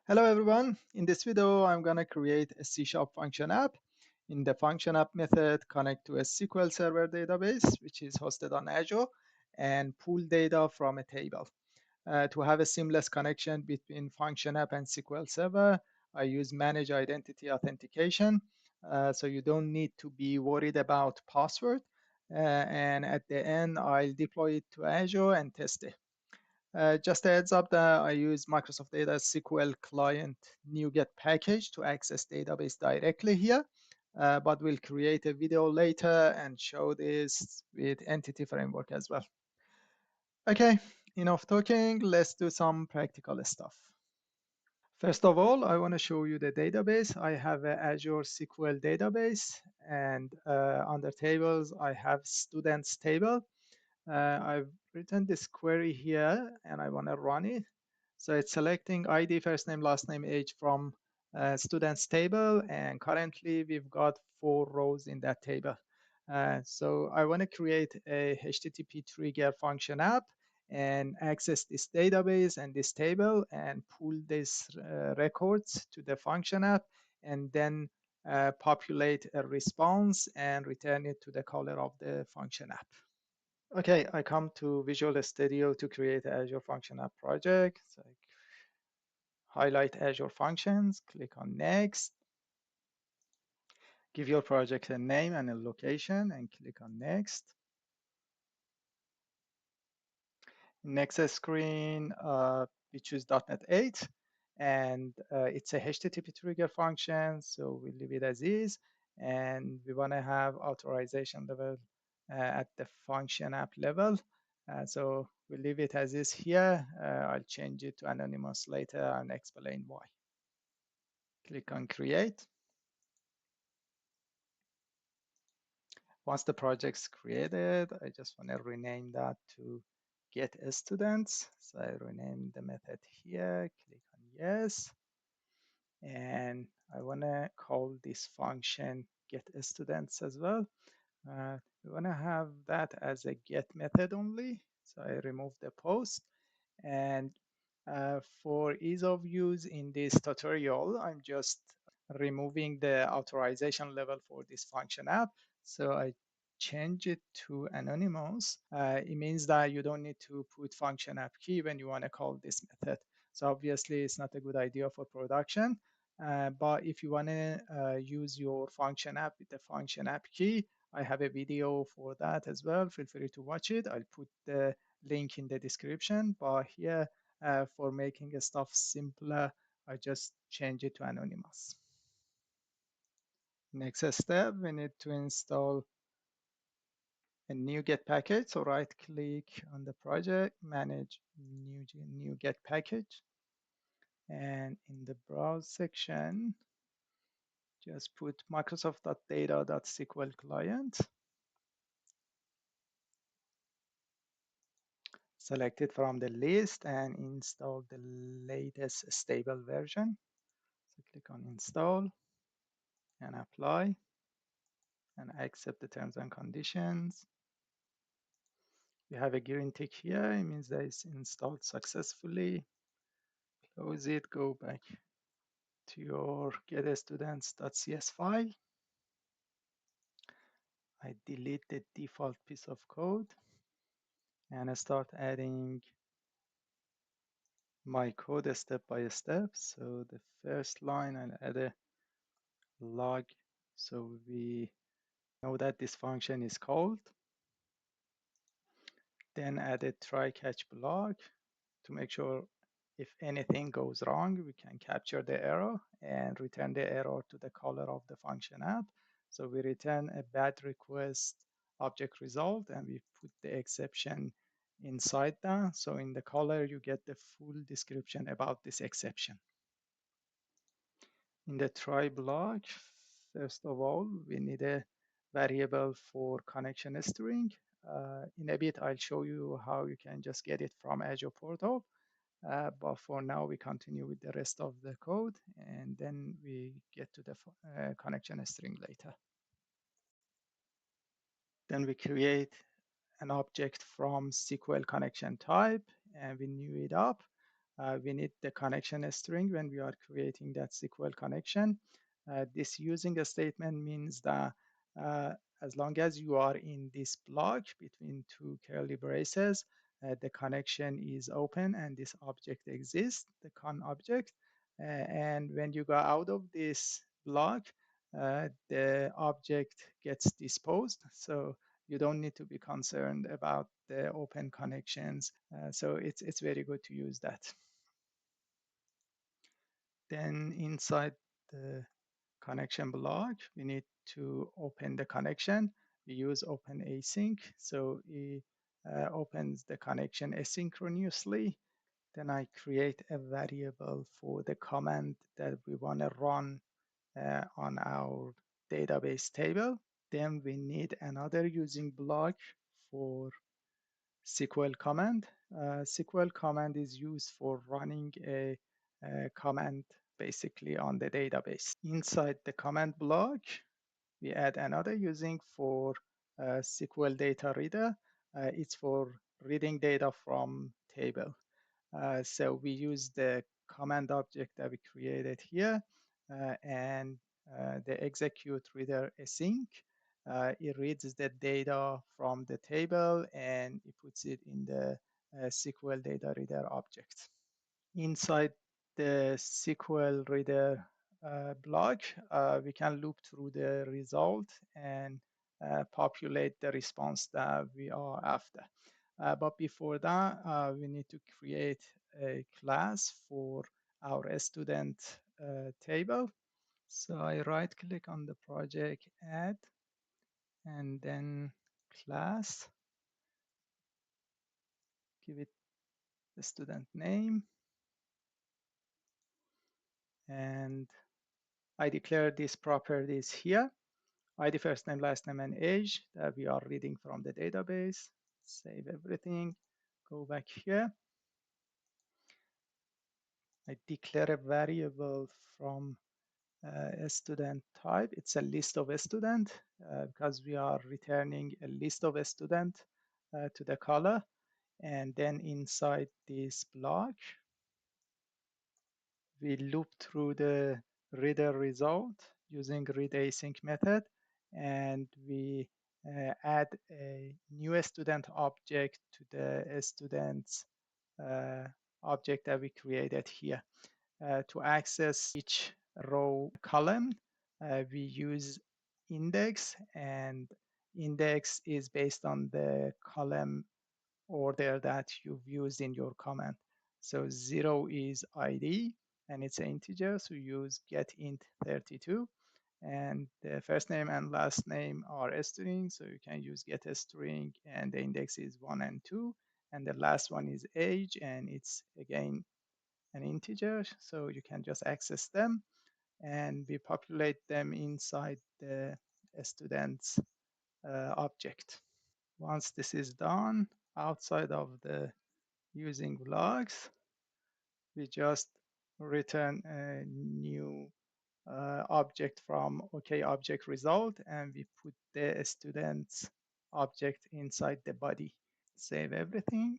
Hello everyone. In this video, I'm going to create a C# function app. In the function app method, connect to a SQL Server database, which is hosted on Azure, and pull data from a table. To have a seamless connection between function app and SQL Server, I use manage identity authentication. So you don't need to be worried about password. And at the end, I'll deploy it to Azure and test it. Just a heads up that I use Microsoft.Data.SqlClient NuGet package to access database directly here, but we'll create a video later and show this with Entity Framework as well. Okay, enough talking. Let's do some practical stuff. First of all, I want to show you the database. I have an Azure SQL database, and under tables, I have students table. I've written this query here and I want to run it. So it's selecting ID, first name, last name, age from students table. And currently we've got 4 rows in that table. So I want to create a HTTP trigger function app and access this database and this table and pull these records to the function app and then populate a response and return it to the caller of the function app. Okay, I come to Visual Studio to create Azure Function App project. So I highlight Azure Functions, click on Next, give your project a name and a location, and click on Next. Next screen, we choose .NET 8, and it's a HTTP trigger function, so we leave it as is. And we want to have authorization level at the function app level. So we leave it as is here. I'll change it to anonymous later and explain why. Click on Create. Once the project's created, I just want to rename that to get students. So I rename the method here, click on yes. And I want to call this function get students as well. We want to have that as a get method only. So I remove the post. And for ease of use in this tutorial, I'm just removing the authorization level for this function app. So I change it to anonymous. It means that you don't need to put function app key when you want to call this method. So obviously it's not a good idea for production. But if you want to use your function app with the function app key, I have a video for that as well. Feel free to watch it. I'll put the link in the description. But here, for making stuff simpler, I just change it to anonymous. Next step, we need to install a NuGet package. So right click on the project, manage NuGet package. And in the browse section, just put Microsoft.Data.SqlClient. Select it from the list and install the latest stable version. So click on install and apply and accept the terms and conditions. You have a green tick here. It means that it's installed successfully. Close it, go back to your getstudents.cs file. I delete the default piece of code and I start adding my code step by step. So the first line, I'll add a log so we know that this function is called. Then add a try catch block to make sure if anything goes wrong, we can capture the error and return the error to the caller of the function app. So we return a bad request object result and we put the exception inside that. So in the caller, you get the full description about this exception. In the try block, first of all, we need a variable for connection string. In a bit, I'll show you how you can just get it from Azure portal. But for now, we continue with the rest of the code, and then we get to the connection string later. Then we create an object from SQL connection type, and we new it up. we need the connection string when we are creating that SQL connection. This using a statement means that as long as you are in this block between two curly braces, the connection is open and this object exists, the con object. And when you go out of this block, the object gets disposed. So you don't need to be concerned about the open connections. So it's very good to use that. Then inside the connection block, we need to open the connection. We use open async, so it opens the connection asynchronously. Then I create a variable for the command that we want to run on our database table. Then we need another using block for SQL command. SQL command is used for running a command basically on the database. Inside the command block, we add another using for SQL data reader. It's for reading data from table. So we use the command object that we created here and the execute reader async. It reads the data from the table and it puts it in the SQL data reader object. Inside the SQL reader block, we can loop through the result and populate the response that we are after. But before that, we need to create a class for our student table. So I right click on the project, add, and then class, give it the student name, and I declare these properties here. ID, first name, last name, and age that we are reading from the database. Save everything. Go back here. I declare a variable from a student type. It's a list of a student because we are returning a list of a student to the caller. And then inside this block, we loop through the reader result using read async method, and we add a new student object to the student's object that we created here. To access each row column, we use index, and index is based on the column order that you've used in your command. So 0 is ID and it's an integer, so use getInt32. And the first name and last name are a string, so you can use getString, and the index is 1 and 2. And the last one is age, and it's again an integer, so you can just access them. And we populate them inside the student's object. Once this is done, outside of the using logs, we just return a new object from OK object result, and we put the student's object inside the body. Save everything,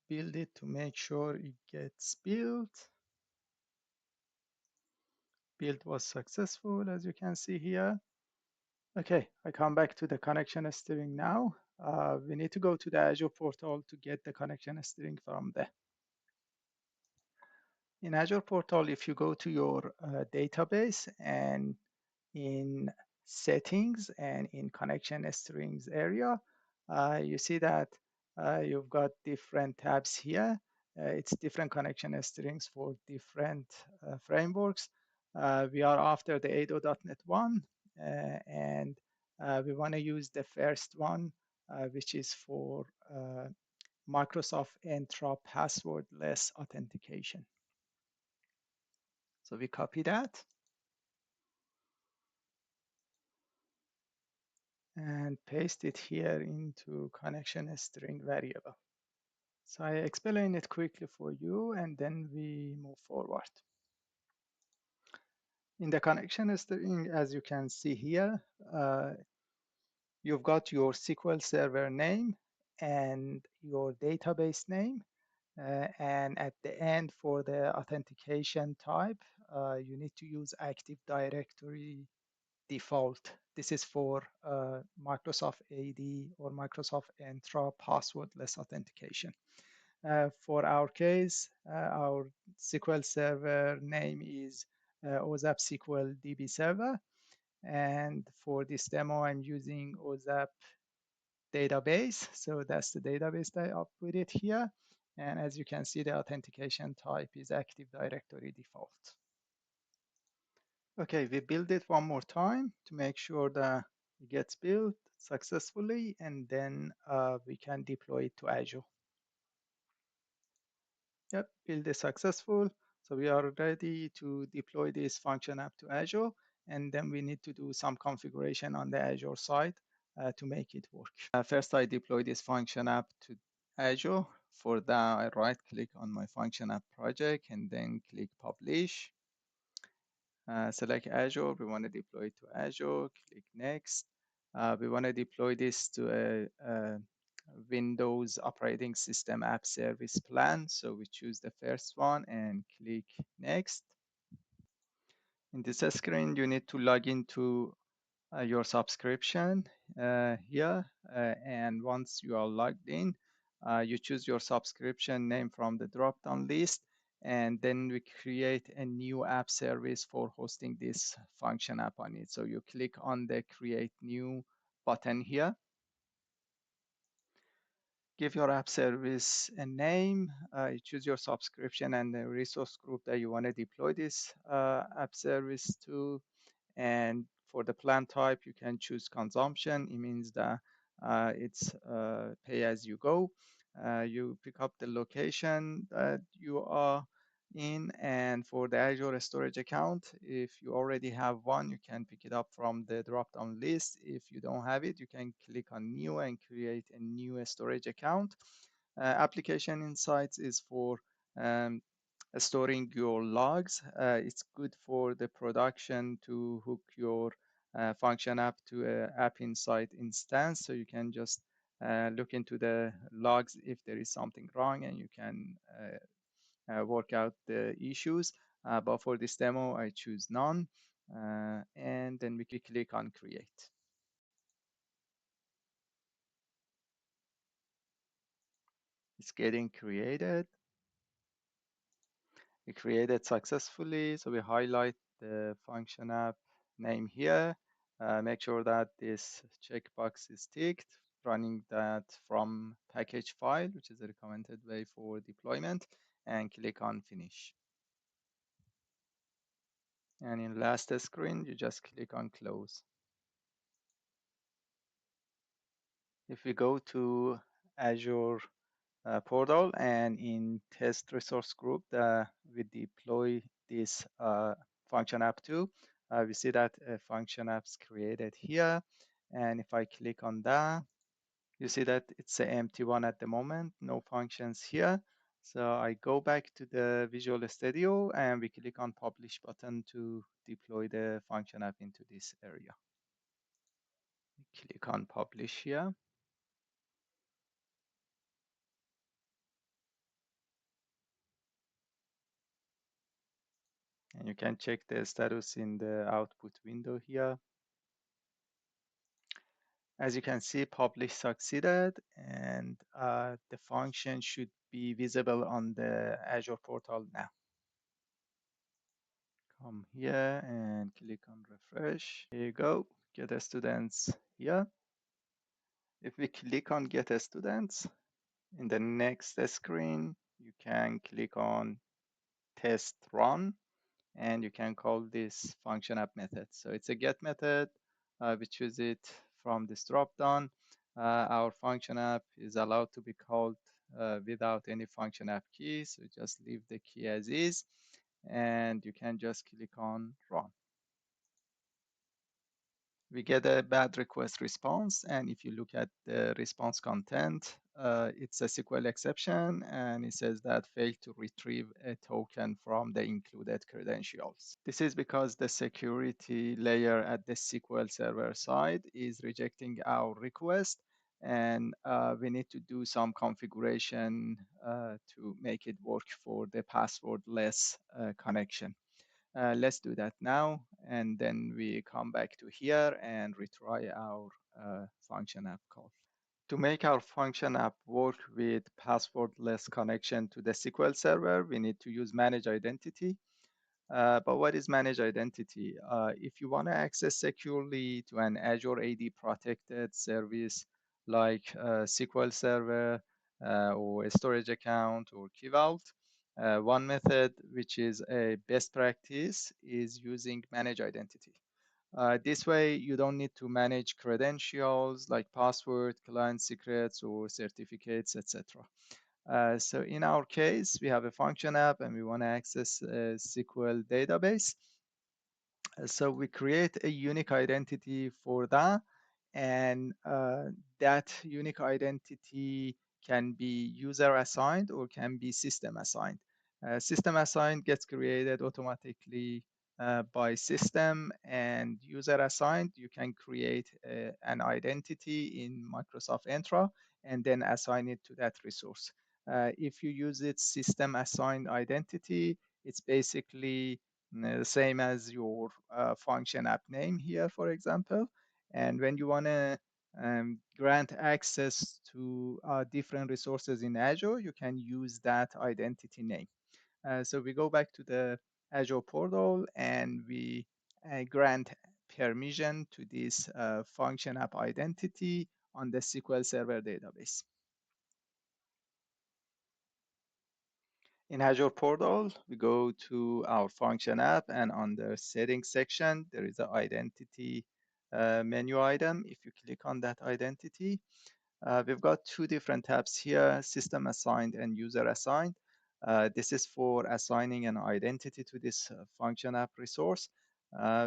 build it to make sure it gets built. Build was successful, as you can see here. Okay, I come back to the connection string now. We need to go to the Azure portal to get the connection string from there. In Azure portal, if you go to your database and in settings and in connection strings area, you see that you've got different tabs here. It's different connection strings for different frameworks. We are after the ADO.NET 1, and we want to use the first one, which is for Microsoft Entra passwordless authentication. So we copy that and paste it here into connection string variable. So I explain it quickly for you and then we move forward. In the connection string, as you can see here, you've got your SQL Server name and your database name. And at the end, for the authentication type, you need to use Active Directory default. This is for Microsoft AD or Microsoft Entra passwordless authentication. For our case, our SQL Server name is OZAP SQL DB Server. And for this demo, I'm using OZAP Database. So that's the database that I put it here. And as you can see, the authentication type is Active Directory default. Okay, we build it one more time to make sure that it gets built successfully, and then we can deploy it to Azure. Yep, build is successful. So we are ready to deploy this function app to Azure, and then we need to do some configuration on the Azure side to make it work. First, I deploy this function app to Azure. For that, I right click on my function app project and then click publish. Select Azure. We want to deploy it to Azure. Click next. We want to deploy this to a Windows operating system app service plan. So we choose the first one and click next. In this screen, you need to log into your subscription here. And once you are logged in, you choose your subscription name from the drop-down list. And then we create a new app service for hosting this function app on it. So you click on the create new button here. Give your app service a name, you choose your subscription and the resource group that you want to deploy this app service to. And for the plan type, you can choose consumption. It means that it's pay as you go. You pick up the location that you are in, and for the Azure storage account, if you already have one, you can pick it up from the drop-down list. If you don't have it, you can click on new and create a new storage account. Application Insights is for um, storing your logs. It's good for the production to hook your function app to a App Insight instance, so you can just look into the logs if there is something wrong, and you can work out the issues. But for this demo, I choose none, and then we can click on create. It's getting created. We created successfully, so we highlight the function app name here. Make sure that this checkbox is ticked, running that from package file, which is a recommended way for deployment, and click on finish. And in last screen, you just click on close. If we go to Azure portal, and in test resource group that we deploy this function app to, we see that a function app's created here. And if I click on that, you see that it's an empty one at the moment, no functions here. So I go back to the Visual Studio and we click on publish button to deploy the function app into this area. Click on publish here. And you can check the status in the output window here. As you can see, publish succeeded, and the function should be visible on the Azure portal now. Come here and click on refresh. Here you go, get a students here. If we click on get a students, in the next screen, you can click on test run, and you can call this function app method. So it's a get method. We choose it from this dropdown. Our function app is allowed to be called without any function app key. So just leave the key as is, and you can just click on run. We get a bad request response, and if you look at the response content, it's a SQL exception, and it says that failed to retrieve a token from the included credentials. This is because the security layer at the SQL Server side is rejecting our request, and we need to do some configuration to make it work for the passwordless connection. Let's do that now, and then we come back to here and retry our function app call. To make our function app work with passwordless connection to the SQL server, we need to use manage identity. But what is managed identity? If you want to access securely to an Azure AD protected service like SQL Server or a storage account or Key Vault, one method which is a best practice is using managed identity. This way, you don't need to manage credentials like password, client secrets, or certificates, etc. So in our case, we have a function app and we want to access a SQL database. So we create a unique identity for that, and that unique identity can be user assigned or can be system assigned. System assigned gets created automatically by system, and user assigned, you can create an identity in Microsoft Entra and then assign it to that resource. If you use it system assigned identity, it's basically the same as your function app name here, for example. And when you want to grant access to different resources in Azure, you can use that identity name. So we go back to the Azure portal and we grant permission to this function app identity on the SQL Server database. In Azure portal, we go to our function app, and on the settings section, there is an identity menu item. If you click on that identity, we've got two different tabs here, system assigned and user assigned. This is for assigning an identity to this function app resource.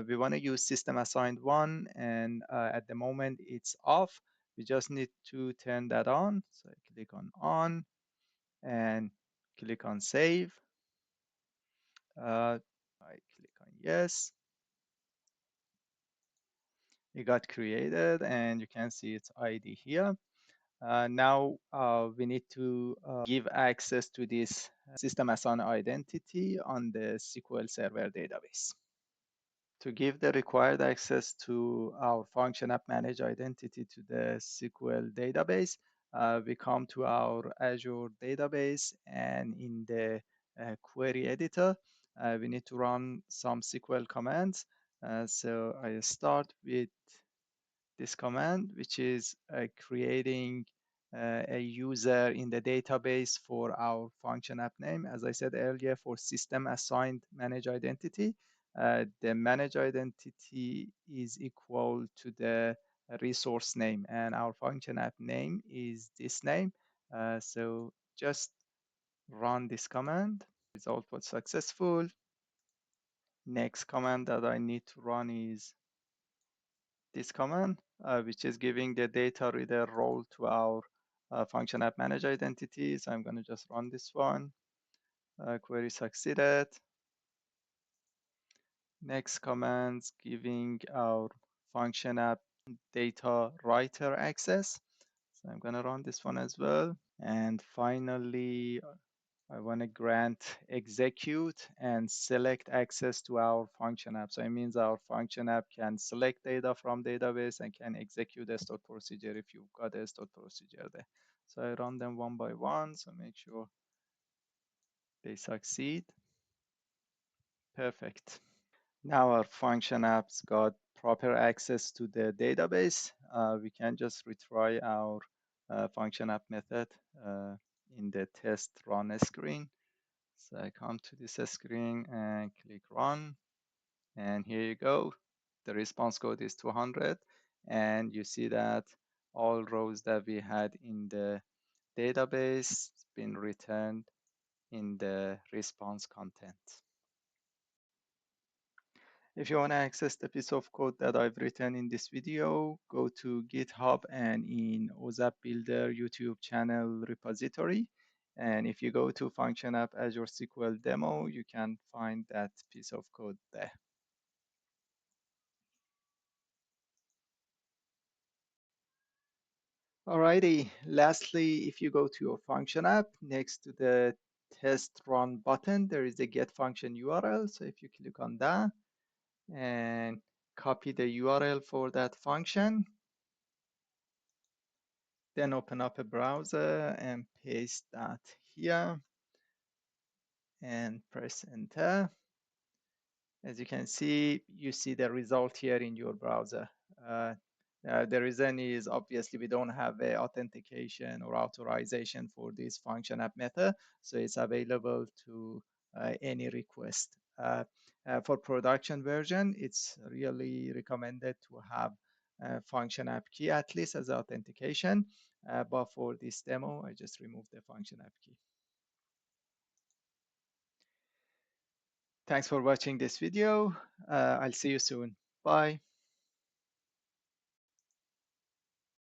We want to use system assigned one, and at the moment it's off. We just need to turn that on. So I click on and click on save. I click on yes. It got created and you can see its ID here. Now we need to give access to this system assigned identity on the SQL Server database. To give the required access to our function app manage identity to the SQL database, we come to our Azure database, and in the query editor, we need to run some SQL commands. So I start with this command, which is creating a user in the database for our function app name. As I said earlier, for system assigned manage identity, the manage identity is equal to the resource name, and our function app name is this name. So just run this command. Result was successful. Next command that I need to run is this command, which is giving the data reader role to our function app manage identity. So I'm going to just run this one. Query succeeded. Next commands giving our function app data writer access. So I'm going to run this one as well. And finally, I want to grant execute and select access to our function app. So it means our function app can select data from database and can execute a stored procedure if you've got a stored procedure there. So I run them one by one, so make sure they succeed. Perfect. Now our function apps got proper access to the database. We can just retry our function app method in the test run screen. So I come to this screen and click run, and here you go. The response code is 200, and you see that all rows that we had in the database been returned in the response content. If you want to access the piece of code that I've written in this video, go to GitHub and in OZAP Builder YouTube channel repository. And if you go to Function App Azure SQL Demo, you can find that piece of code there. Alrighty, lastly, if you go to your function app, next to the test run button, there is a get function URL. So if you click on that and copy the URL for that function, then open up a browser and paste that here and press enter. As you can see, you see the result here in your browser. Uh, the reason is obviously we don't have a authentication or authorization for this function app method, so it's available to any request. For production version, it's really recommended to have function app key at least as authentication. But for this demo, I just removed the function app key. Thanks for watching this video. I'll see you soon. Bye.